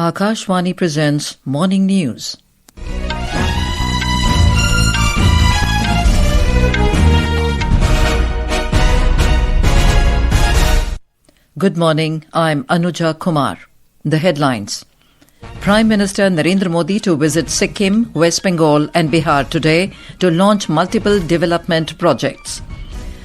Akashvani presents Morning News. Good morning, I'm Anuja Kumar. The headlines. Prime Minister Narendra Modi to visit Sikkim, West Bengal and Bihar today to launch multiple development projects.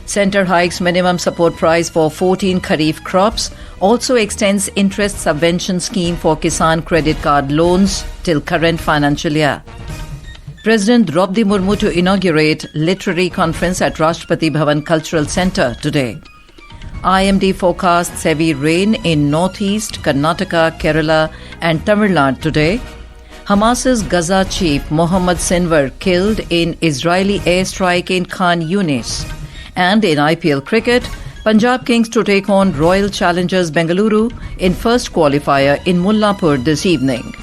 Centre hikes minimum support price for 14 Kharif crops, also extends interest subvention scheme for Kisan Credit Card loans till current financial year. President Droupadi Murmu to inaugurate literary conference at Rashtrapati Bhavan Cultural Centre today. IMD forecasts heavy rain in northeast, Karnataka, Kerala and Tamil Nadu today. Hamas's Gaza chief Mohammed Sinwar killed in Israeli airstrike in Khan Younis. And in IPL cricket, Punjab Kings to take on Royal Challengers Bengaluru in first qualifier in Mullanpur this evening.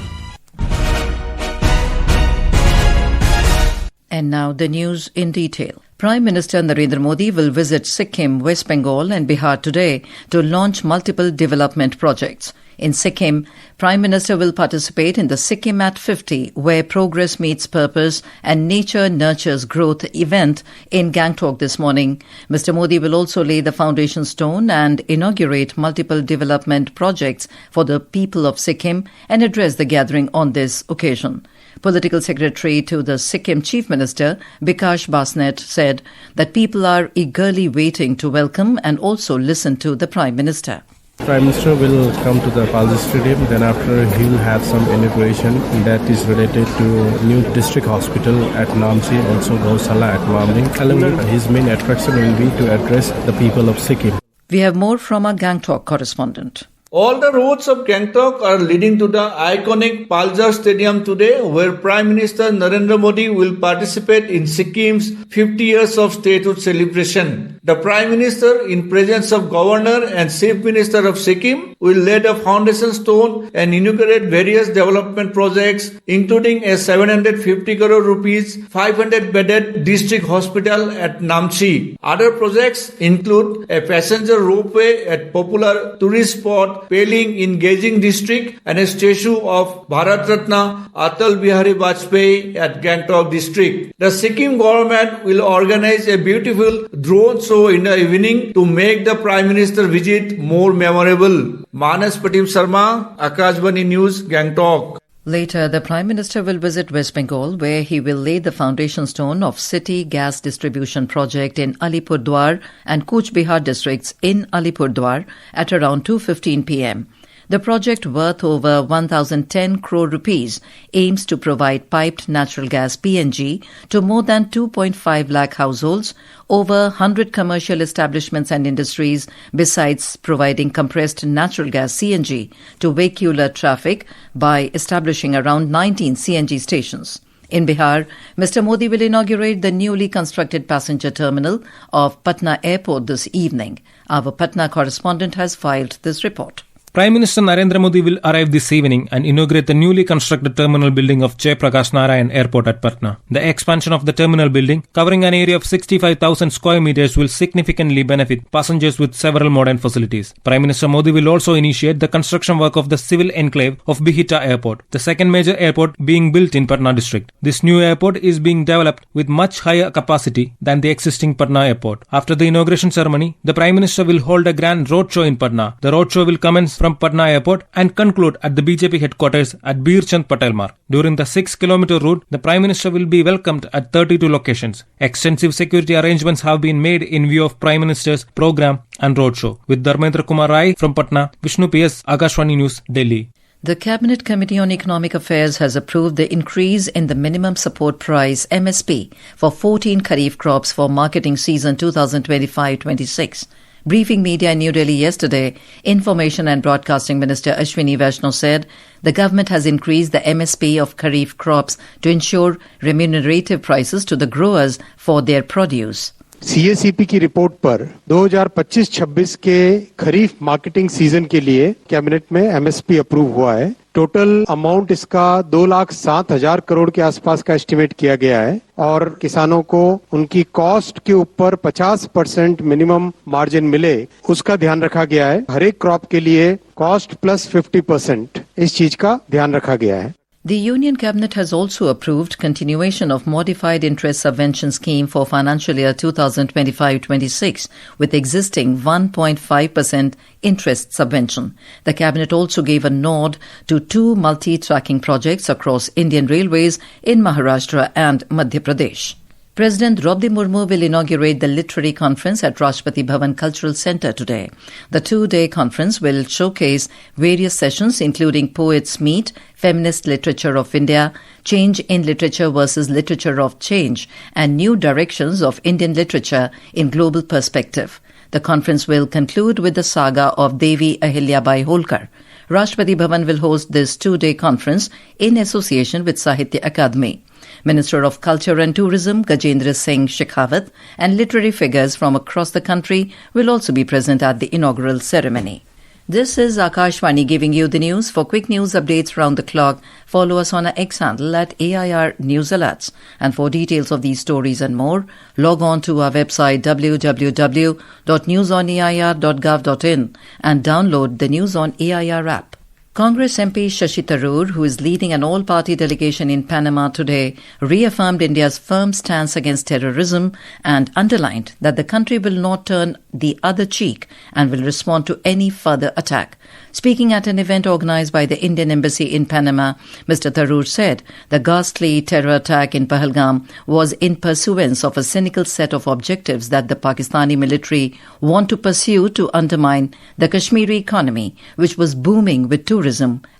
And now the news in detail. Prime Minister Narendra Modi will visit Sikkim, West Bengal and Bihar today to launch multiple development projects. In Sikkim, Prime Minister will participate in the Sikkim at 50, where progress meets purpose and nature nurtures growth event in Gangtok this morning. Mr. Modi will also lay the foundation stone and inaugurate multiple development projects for the people of Sikkim and address the gathering on this occasion. Political Secretary to the Sikkim Chief Minister, Bikash Basnet, said that people are eagerly waiting to welcome and also listen to the Prime Minister. Prime Minister will come to the Palji Stadium, then after he will have some inauguration that is related to new district hospital at Namchi, also Gausala at Mamling. Along with his main attraction will be to address the people of Sikkim. We have more from our Gangtok correspondent. All the roads of Gangtok are leading to the iconic Palja Stadium today, where Prime Minister Narendra Modi will participate in Sikkim's 50 years of statehood celebration. The Prime Minister, in presence of Governor and Chief Minister of Sikkim, will lay the foundation stone and inaugurate various development projects, including a 750 crore rupees 500-bedded district hospital at Namchi. Other projects include a passenger ropeway at popular tourist spot Peling in Gejing district and a statue of Bharat Ratna Atal Bihari Vajpayee at Gangtok district. The Sikkim government will organize a beautiful drone show in the evening to make the Prime Minister visit more memorable. Manas Patim Sharma, Akashvani News, Gangtok. Later, the Prime Minister will visit West Bengal, where he will lay the foundation stone of City Gas Distribution Project in Alipurdwar and Cooch Behar districts in Alipurdwar at around 2:15 p.m. The project, worth over 1,010 crore rupees, aims to provide piped natural gas (PNG) to more than 2.5 lakh households, over 100 commercial establishments and industries, besides providing compressed natural gas (CNG) to vehicular traffic by establishing around 19 CNG stations. In Bihar, Mr. Modi will inaugurate the newly constructed passenger terminal of Patna Airport this evening. Our Patna correspondent has filed this report. Prime Minister Narendra Modi will arrive this evening and inaugurate the newly constructed terminal building of Jai Prakash Narayan Airport at Patna. The expansion of the terminal building, covering an area of 65,000 square meters, will significantly benefit passengers with several modern facilities. Prime Minister Modi will also initiate the construction work of the civil enclave of Bihita Airport, the second major airport being built in Patna district. This new airport is being developed with much higher capacity than the existing Patna Airport. After the inauguration ceremony, the Prime Minister will hold a grand roadshow in Patna. The roadshow will commence from Patna Airport and conclude at the BJP headquarters at Bir Chand Patel Marg. During the 6-kilometer route, the Prime Minister will be welcomed at 32 locations. Extensive security arrangements have been made in view of Prime Minister's program and roadshow. With Dharmendra Kumar Rai from Patna, Vishnu PS, Akashvani News, Delhi. The Cabinet Committee on Economic Affairs has approved the increase in the minimum support price (MSP) for 14 Kharif crops for marketing season 2025-26. Briefing media in New Delhi yesterday, Information and Broadcasting Minister Ashwini Vaishnaw said the government has increased the MSP of Kharif crops to ensure remunerative prices to the growers for their produce. CACP की report पर 2025-26 के खरीफ marketing season के लिए cabinet में MSP approve हुआ है, total amount इसका 2,07,000 करोड़ के आसपास का एस्टिमेट किया गया है और किसानों को उनकी कॉस्ट के ऊपर 50% मिनिमम मार्जिन मिले उसका ध्यान रखा गया है। हर एक क्रॉप के लिए कॉस्ट प्लस 50% इस चीज का ध्यान रखा गया है। The Union Cabinet has also approved continuation of modified interest subvention scheme for financial year 2025-26 with existing 1.5% interest subvention. The Cabinet also gave a nod to 2 multi-tracking projects across Indian Railways in Maharashtra and Madhya Pradesh. President Droupadi Murmu will inaugurate the Literary Conference at Rashtrapati Bhavan Cultural Centre today. The 2-day conference will showcase various sessions including Poets Meet, Feminist Literature of India, Change in Literature versus Literature of Change, and New Directions of Indian Literature in Global Perspective. The conference will conclude with the saga of Devi Ahilyabai Holkar. Rashtrapati Bhavan will host this 2-day conference in association with Sahitya Akademi. Minister of Culture and Tourism Gajendra Singh Shekhawat and literary figures from across the country will also be present at the inaugural ceremony. This is Akashvani giving you the news. For quick news updates round the clock, follow us on our X handle at AIR News Alerts. And for details of these stories and more, log on to our website www.newsonair.gov.in and download the News on AIR app. Congress MP Shashi Tharoor, who is leading an all-party delegation in Panama today, reaffirmed India's firm stance against terrorism and underlined that the country will not turn the other cheek and will respond to any further attack. Speaking at an event organized by the Indian Embassy in Panama, Mr. Tharoor said the ghastly terror attack in Pahalgam was in pursuance of a cynical set of objectives that the Pakistani military want to pursue to undermine the Kashmiri economy, which was booming with tourism,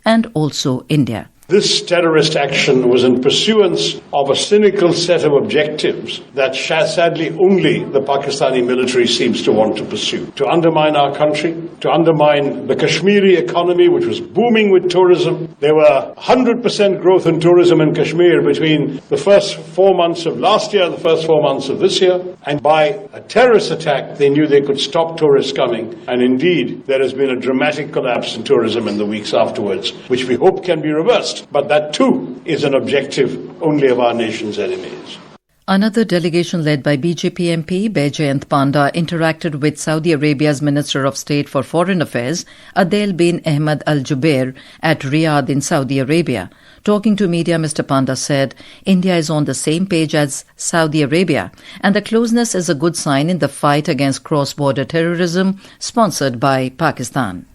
and also India. This terrorist action was in pursuance of a cynical set of objectives that sadly only the Pakistani military seems to want to pursue. To undermine our country, to undermine the Kashmiri economy, which was booming with tourism. There were 100% growth in tourism in Kashmir between the first 4 months of last year and the first 4 months of this year. And by a terrorist attack, they knew they could stop tourists coming. And indeed, there has been a dramatic collapse in tourism in the weeks afterwards, which we hope can be reversed. But that too is an objective only of our nation's enemies. Another delegation led by BJP MP Baijayant Panda interacted with Saudi Arabia's Minister of State for Foreign Affairs, Adel bin Ahmed Al Jubair, at Riyadh in Saudi Arabia. Talking to media, Mr. Panda said India is on the same page as Saudi Arabia and the closeness is a good sign in the fight against cross-border terrorism sponsored by Pakistan.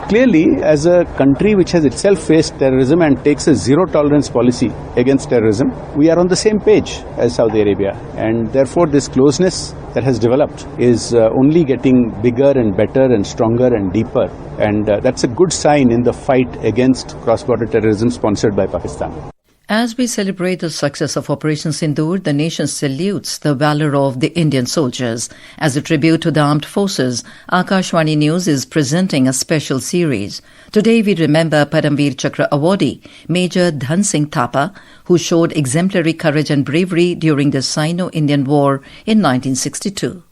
Clearly, as a country which has itself faced terrorism and takes a zero-tolerance policy against terrorism, we are on the same page as Saudi Arabia. And therefore, this closeness that has developed is only getting bigger and better and stronger and deeper. And that's a good sign in the fight against cross-border terrorism sponsored by Pakistan. As we celebrate the success of Operation Sindoor, the nation salutes the valor of the Indian soldiers. As a tribute to the armed forces, Akashvani News is presenting a special series. Today we remember Paramveer Chakra awardee, Major Dhan Singh Tapa, who showed exemplary courage and bravery during the Sino-Indian War in 1962.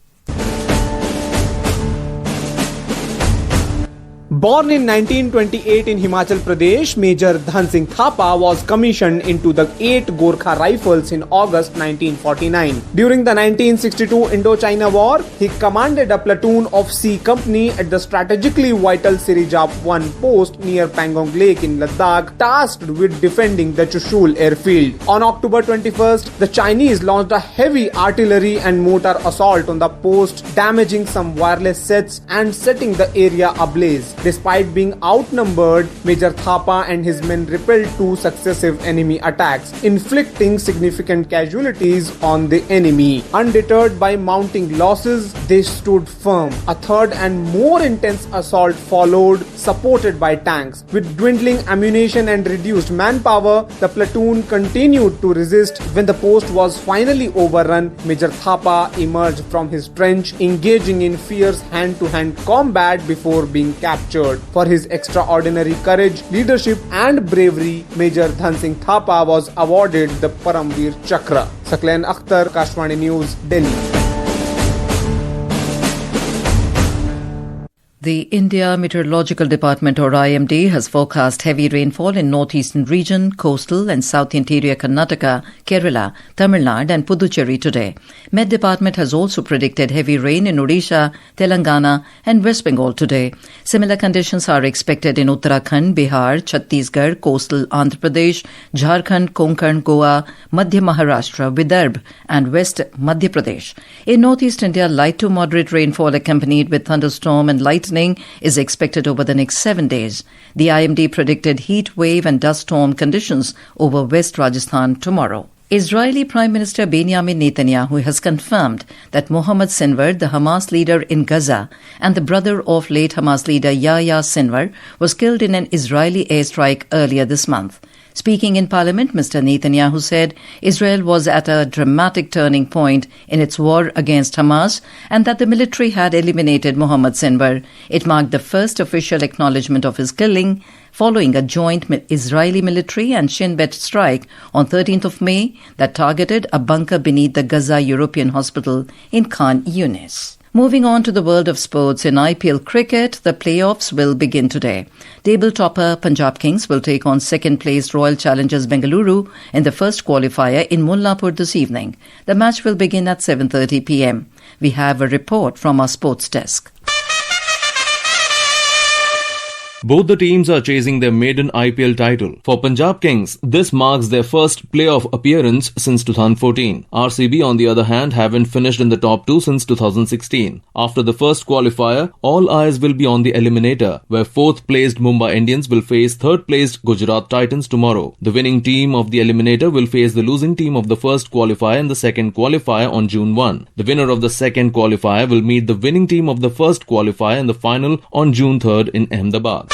Born in 1928 in Himachal Pradesh, Major Dhan Singh Tapa was commissioned into the 8 Gorkha Rifles in August 1949. During the 1962 Indo-China War, he commanded a platoon of C Company at the strategically vital Sirijap 1 post near Pangong Lake in Ladakh, tasked with defending the Chushul airfield. On October 21st, the Chinese launched a heavy artillery and mortar assault on the post, damaging some wireless sets and setting the area ablaze. Despite being outnumbered, Major Thapa and his men repelled 2 successive enemy attacks, inflicting significant casualties on the enemy. Undeterred by mounting losses, they stood firm. A third and more intense assault followed, supported by tanks. With dwindling ammunition and reduced manpower, the platoon continued to resist. When the post was finally overrun, Major Thapa emerged from his trench, engaging in fierce hand-to-hand combat before being captured. For his extraordinary courage, leadership and bravery, Major Dhan Singh Tapa was awarded the Paramveer Chakra. Sakleen Akhtar, Akashvani News, Delhi. The India Meteorological Department, or IMD, has forecast heavy rainfall in northeastern region, coastal and south interior Karnataka, Kerala, Tamil Nadu and Puducherry today. Met Department has also predicted heavy rain in Odisha, Telangana and West Bengal today. Similar conditions are expected in Uttarakhand, Bihar, Chhattisgarh, coastal Andhra Pradesh, Jharkhand, Konkan, Goa, Madhya Maharashtra, Vidarbha and West Madhya Pradesh. In northeast India, light to moderate rainfall accompanied with thunderstorm and lightning is expected over the next 7 days. The IMD predicted heat wave and dust storm conditions over West Rajasthan tomorrow. Israeli Prime Minister Benjamin Netanyahu has confirmed that Mohammed Sinwar, the Hamas leader in Gaza, and the brother of late Hamas leader Yahya Sinwar, was killed in an Israeli airstrike earlier this month. Speaking in Parliament, Mr. Netanyahu said Israel was at a dramatic turning point in its war against Hamas and that the military had eliminated Mohammed Sinwar. It marked the first official acknowledgement of his killing following a joint Israeli military and Shin Bet strike on 13th of May that targeted a bunker beneath the Gaza European Hospital in Khan Younis. Moving on to the world of sports, in IPL cricket, the playoffs will begin today. Table topper Punjab Kings will take on second-placed Royal Challengers Bengaluru in the first qualifier in Mullanpur this evening. The match will begin at 7:30 p.m. We have a report from our sports desk. Both the teams are chasing their maiden IPL title. For Punjab Kings, this marks their first playoff appearance since 2014. RCB, on the other hand, haven't finished in the top two since 2016. After the first qualifier, all eyes will be on the eliminator, where fourth-placed Mumbai Indians will face third-placed Gujarat Titans tomorrow. The winning team of the eliminator will face the losing team of the first qualifier in the second qualifier on June 1. The winner of the second qualifier will meet the winning team of the first qualifier in the final on June 3rd in Ahmedabad.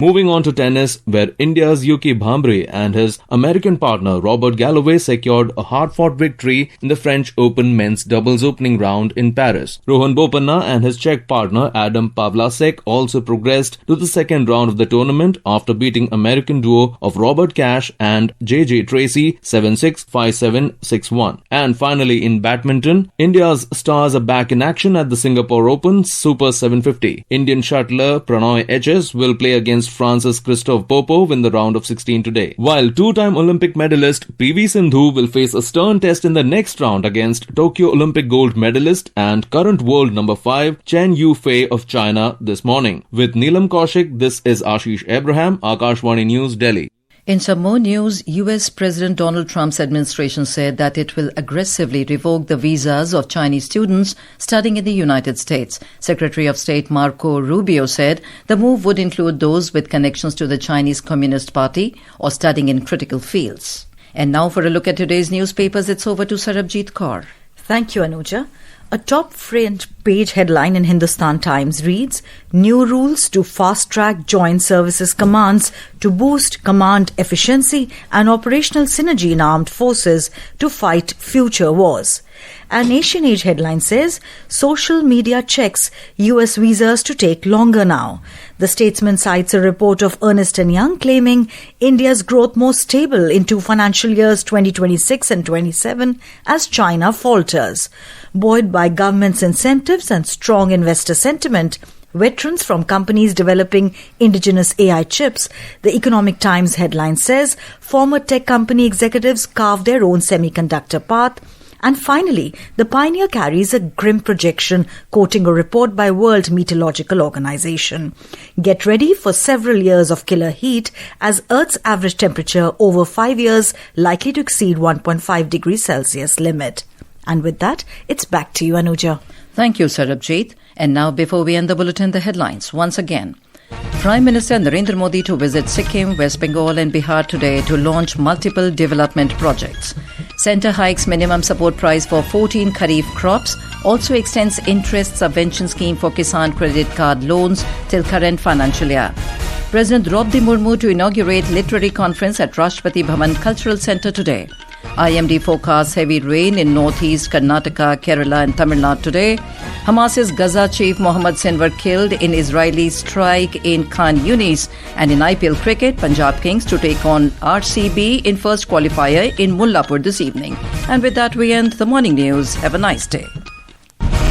Moving on to tennis, where India's Yuki Bhambre and his American partner Robert Galloway secured a hard-fought victory in the French Open men's doubles opening round in Paris. Rohan Bopanna and his Czech partner Adam Pavlasek also progressed to the second round of the tournament after beating American duo of Robert Cash and JJ Tracy 7-6, 5-7, 6-1. And finally, in badminton, India's stars are back in action at the Singapore Open Super 750. Indian shuttler Pranoy HS will play against France's Christophe Popov in the round of 16 today, while two-time Olympic medalist PV Sindhu will face a stern test in the next round against Tokyo Olympic gold medalist and current world number 5 Chen Yufei of China this morning. With Neelam Kaushik, this is Ashish Abraham, Akashvani News, Delhi. In some more news, U.S. President Donald Trump's administration said that it will aggressively revoke the visas of Chinese students studying in the United States. Secretary of State Marco Rubio said the move would include those with connections to the Chinese Communist Party or studying in critical fields. And now for a look at today's newspapers, it's over to Sarabjit Kaur. Thank you, Anuja. A top front page headline in Hindustan Times reads, New rules to fast-track joint services commands to boost command efficiency and operational synergy in armed forces to fight future wars. An Asian Age headline says, social media checks US visas to take longer now. The Statesman cites a report of Ernst & Young claiming India's growth more stable into financial years 2026 and 27 as China falters. Buoyed by government's incentives and strong investor sentiment, veterans from companies developing indigenous AI chips, the Economic Times headline says, former tech company executives carved their own semiconductor path. And finally, the Pioneer carries a grim projection quoting a report by World Meteorological Organization. Get ready for several years of killer heat as Earth's average temperature over 5 years likely to exceed 1.5 degrees Celsius limit. And with that, it's back to you, Anuja. Thank you, Sarabjit. And now, before we end the bulletin, the headlines once again. Prime Minister Narendra Modi to visit Sikkim, West Bengal and Bihar today to launch multiple development projects. Centre hikes minimum support price for 14 Kharif crops, also extends interest subvention scheme for Kisan Credit Card loans till current financial year. President Droupadi Murmu to inaugurate literary conference at Rashtrapati Bhavan Cultural Centre today. IMD forecasts heavy rain in northeast Karnataka, Kerala and Tamil Nadu today. Hamas's Gaza chief Mohammed Sinwar killed in Israeli strike in Khan Younis. And in IPL cricket, Punjab Kings to take on RCB in first qualifier in Mullanpur this evening. And with that, we end the morning news. Have a nice day.